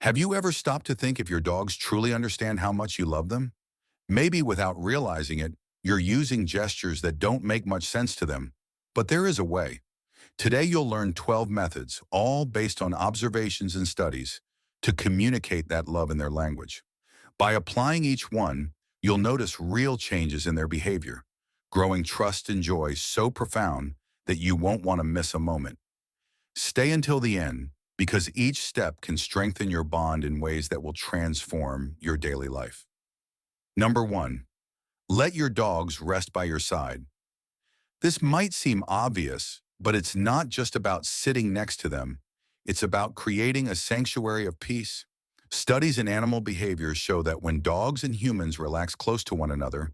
Have you ever stopped to think if your dogs truly understand how much you love them? Maybe without realizing it, you're using gestures that don't make much sense to them. But there is a way. Today you'll learn 12 methods, all based on observations and studies, to communicate that love in their language. By applying each one, you'll notice real changes in their behavior, growing trust and joy so profound that you won't want to miss a moment. Stay until the end, because each step can strengthen your bond in ways that will transform your daily life. Number 1. Let your dogs rest by your side. This might seem obvious, but it's not just about sitting next to them. It's about creating a sanctuary of peace. Studies in animal behavior show that when dogs and humans relax close to one another,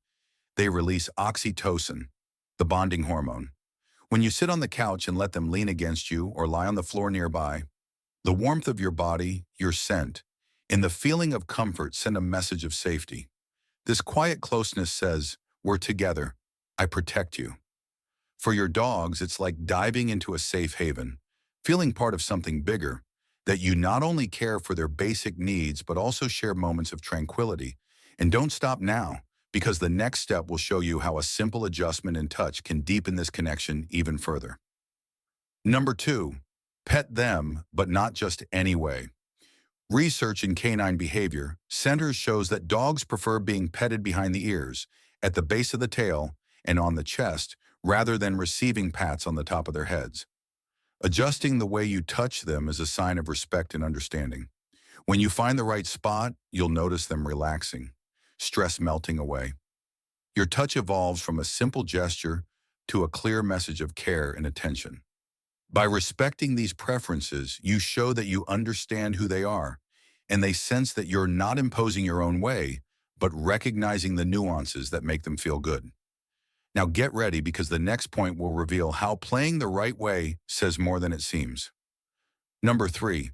they release oxytocin, the bonding hormone. When you sit on the couch and let them lean against you or lie on the floor nearby, the warmth of your body, your scent, and the feeling of comfort send a message of safety. This quiet closeness says, "We're together. I protect you." For your dogs, it's like diving into a safe haven, feeling part of something bigger, that you not only care for their basic needs, but also share moments of tranquility. And don't stop now, because the next step will show you how a simple adjustment and touch can deepen this connection even further. Number 2, pet them, but not just any way. Research in canine behavior centers shows that dogs prefer being petted behind the ears, at the base of the tail, and on the chest, rather than receiving pats on the top of their heads. Adjusting the way you touch them is a sign of respect and understanding. When you find the right spot, you'll notice them relaxing, stress melting away. Your touch evolves from a simple gesture to a clear message of care and attention. By respecting these preferences, you show that you understand who they are, and they sense that you're not imposing your own way, but recognizing the nuances that make them feel good. Now get ready, because the next point will reveal how playing the right way says more than it seems. Number 3,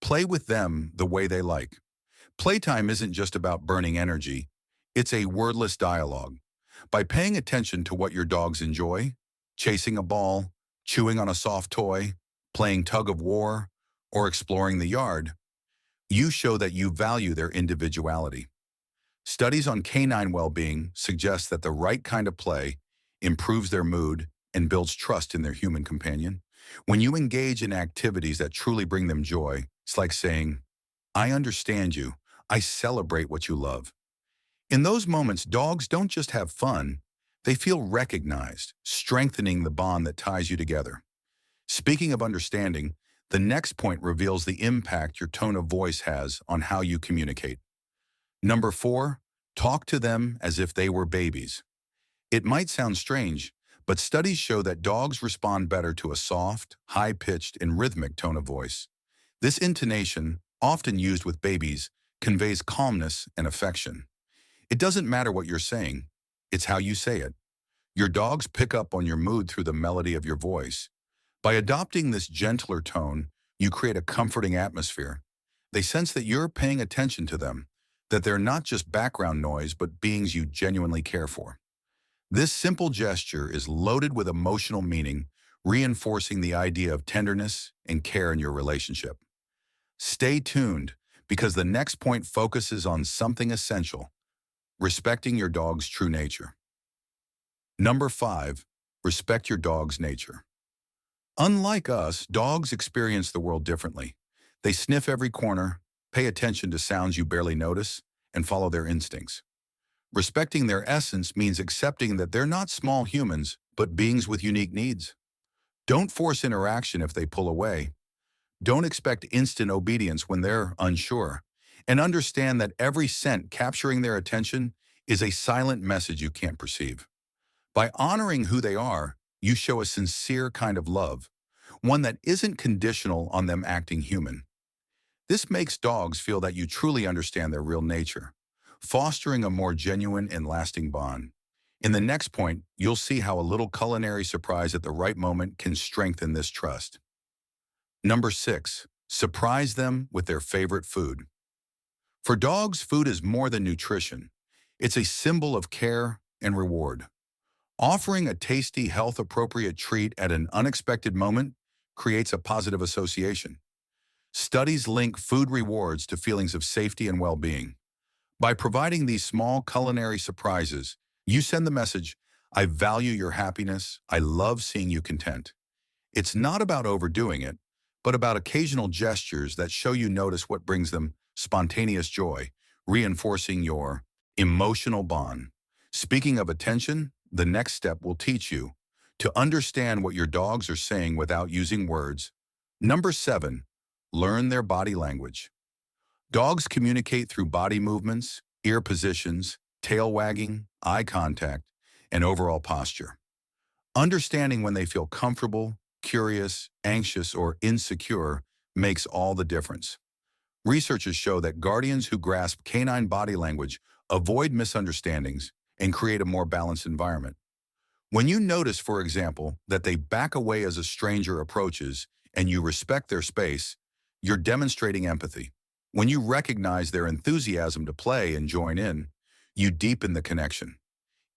play with them the way they like. Playtime isn't just about burning energy, it's a wordless dialogue. By paying attention to what your dogs enjoy, chasing a ball, chewing on a soft toy, playing tug of war, or exploring the yard, you show that you value their individuality. Studies on canine well-being suggest that the right kind of play improves their mood and builds trust in their human companion. When you engage in activities that truly bring them joy, it's like saying, "I understand you. I celebrate what you love." In those moments, dogs don't just have fun, they feel recognized, strengthening the bond that ties you together. Speaking of understanding, the next point reveals the impact your tone of voice has on how you communicate. Number 4, talk to them as if they were babies. It might sound strange, but studies show that dogs respond better to a soft, high-pitched, and rhythmic tone of voice. This intonation, often used with babies, conveys calmness and affection. It doesn't matter what you're saying, it's how you say it. Your dogs pick up on your mood through the melody of your voice. By adopting this gentler tone, you create a comforting atmosphere. They sense that you're paying attention to them, that they're not just background noise, but beings you genuinely care for. This simple gesture is loaded with emotional meaning, reinforcing the idea of tenderness and care in your relationship. Stay tuned, because the next point focuses on something essential: respecting your dog's true nature. Number 5, respect your dog's nature. Unlike us, dogs experience the world differently. They sniff every corner, pay attention to sounds you barely notice, and follow their instincts. Respecting their essence means accepting that they're not small humans, but beings with unique needs. Don't force interaction if they pull away. Don't expect instant obedience when they're unsure. And understand that every scent capturing their attention is a silent message you can't perceive. By honoring who they are, you show a sincere kind of love, one that isn't conditional on them acting human. This makes dogs feel that you truly understand their real nature, fostering a more genuine and lasting bond. In the next point, you'll see how a little culinary surprise at the right moment can strengthen this trust. Number 6, surprise them with their favorite food. For dogs, food is more than nutrition. It's a symbol of care and reward. Offering a tasty, health-appropriate treat at an unexpected moment creates a positive association. Studies link food rewards to feelings of safety and well-being. By providing these small culinary surprises, you send the message, I value your happiness, I love seeing you content. It's not about overdoing it, but about occasional gestures that show you notice what brings them spontaneous joy, reinforcing your emotional bond. Speaking of attention, the next step will teach you to understand what your dogs are saying without using words. Number 7, learn their body language. Dogs communicate through body movements, ear positions, tail wagging, eye contact, and overall posture. Understanding when they feel comfortable, curious, anxious, or insecure makes all the difference. Researchers show that guardians who grasp canine body language avoid misunderstandings and create a more balanced environment. When you notice, for example, that they back away as a stranger approaches and you respect their space, you're demonstrating empathy. When you recognize their enthusiasm to play and join in, you deepen the connection.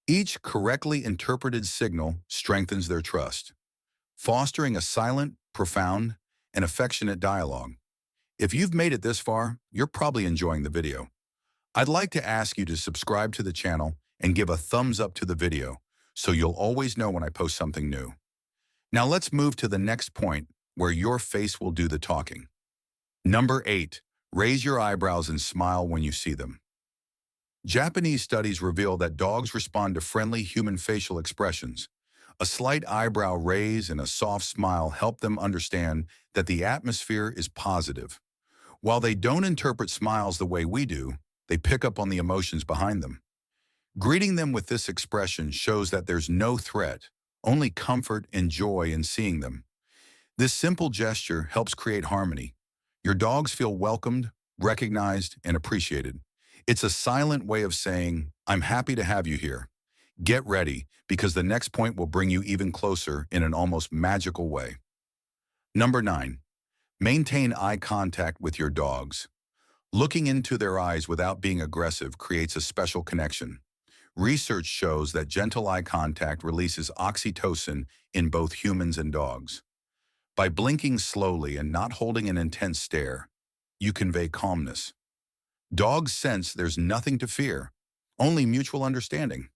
Each correctly interpreted signal strengthens their trust, fostering a silent, profound, and affectionate dialogue. If you've made it this far, you're probably enjoying the video. I'd like to ask you to subscribe to the channel and give a thumbs up to the video so you'll always know when I post something new. Now let's move to the next point where your face will do the talking. Number 8, raise your eyebrows and smile when you see them. Japanese studies reveal that dogs respond to friendly human facial expressions. A slight eyebrow raise and a soft smile help them understand that the atmosphere is positive. While they don't interpret smiles the way we do, they pick up on the emotions behind them. Greeting them with this expression shows that there's no threat, only comfort and joy in seeing them. This simple gesture helps create harmony. Your dogs feel welcomed, recognized, and appreciated. It's a silent way of saying, I'm happy to have you here. Get ready, because the next point will bring you even closer in an almost magical way. Number 9, maintain eye contact with your dogs. Looking into their eyes without being aggressive creates a special connection. Research shows that gentle eye contact releases oxytocin in both humans and dogs. By blinking slowly and not holding an intense stare, you convey calmness. Dogs sense there's nothing to fear, only mutual understanding.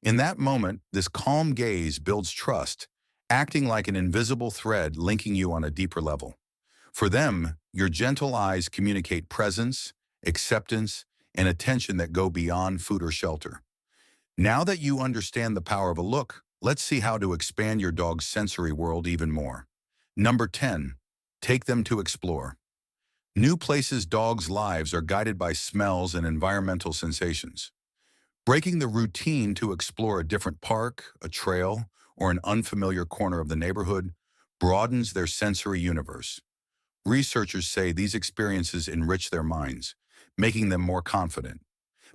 In that moment, this calm gaze builds trust, acting like an invisible thread linking you on a deeper level. For them, your gentle eyes communicate presence, acceptance, and attention that go beyond food or shelter. Now that you understand the power of a look, let's see how to expand your dog's sensory world even more. Number 10, take them to explore. New places dogs' lives are guided by smells and environmental sensations. Breaking the routine to explore a different park, a trail, or an unfamiliar corner of the neighborhood broadens their sensory universe. Researchers say these experiences enrich their minds, making them more confident.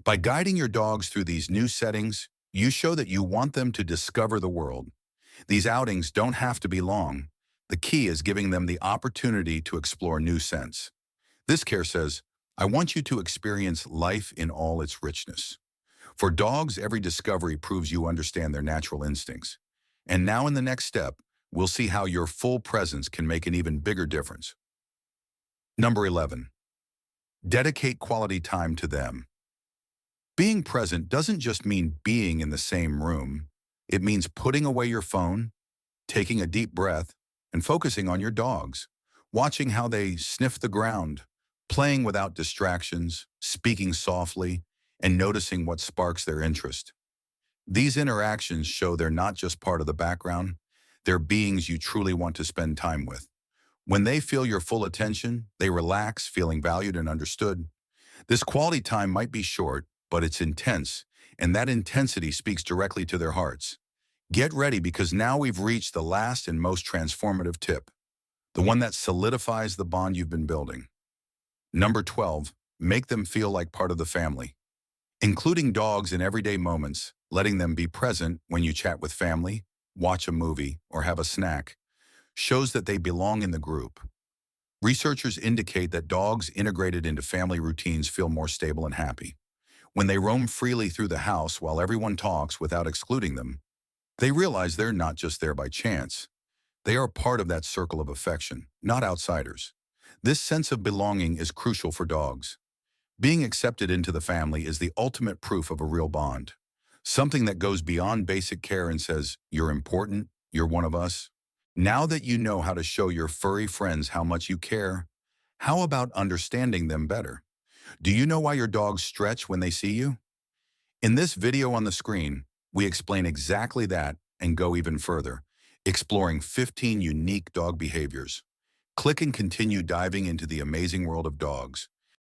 By guiding your dogs through these new settings, you show that you want them to discover the world. These outings don't have to be long. The key is giving them the opportunity to explore new scents. This care says, I want you to experience life in all its richness. For dogs, every discovery proves you understand their natural instincts. And now in the next step, we'll see how your full presence can make an even bigger difference. Number 11, dedicate quality time to them. Being present doesn't just mean being in the same room. It means putting away your phone, taking a deep breath, and focusing on your dogs, watching how they sniff the ground, playing without distractions, speaking softly, and noticing what sparks their interest. These interactions show they're not just part of the background, they're beings you truly want to spend time with. When they feel your full attention, they relax, feeling valued and understood. This quality time might be short, but it's intense, and that intensity speaks directly to their hearts. Get ready, because now we've reached the last and most transformative tip, the one that solidifies the bond you've been building. Number 12, make them feel like part of the family. Including dogs in everyday moments, letting them be present when you chat with family, watch a movie, or have a snack, shows that they belong in the group. Researchers indicate that dogs integrated into family routines feel more stable and happy. When they roam freely through the house while everyone talks without excluding them, they realize they're not just there by chance. They are part of that circle of affection, not outsiders. This sense of belonging is crucial for dogs. Being accepted into the family is the ultimate proof of a real bond. Something that goes beyond basic care and says, you're important, you're one of us. Now that you know how to show your furry friends how much you care, how about understanding them better? Do you know why your dogs stretch when they see you? In this video on the screen, we explain exactly that and go even further, exploring 15 unique dog behaviors. Click and continue diving into the amazing world of dogs.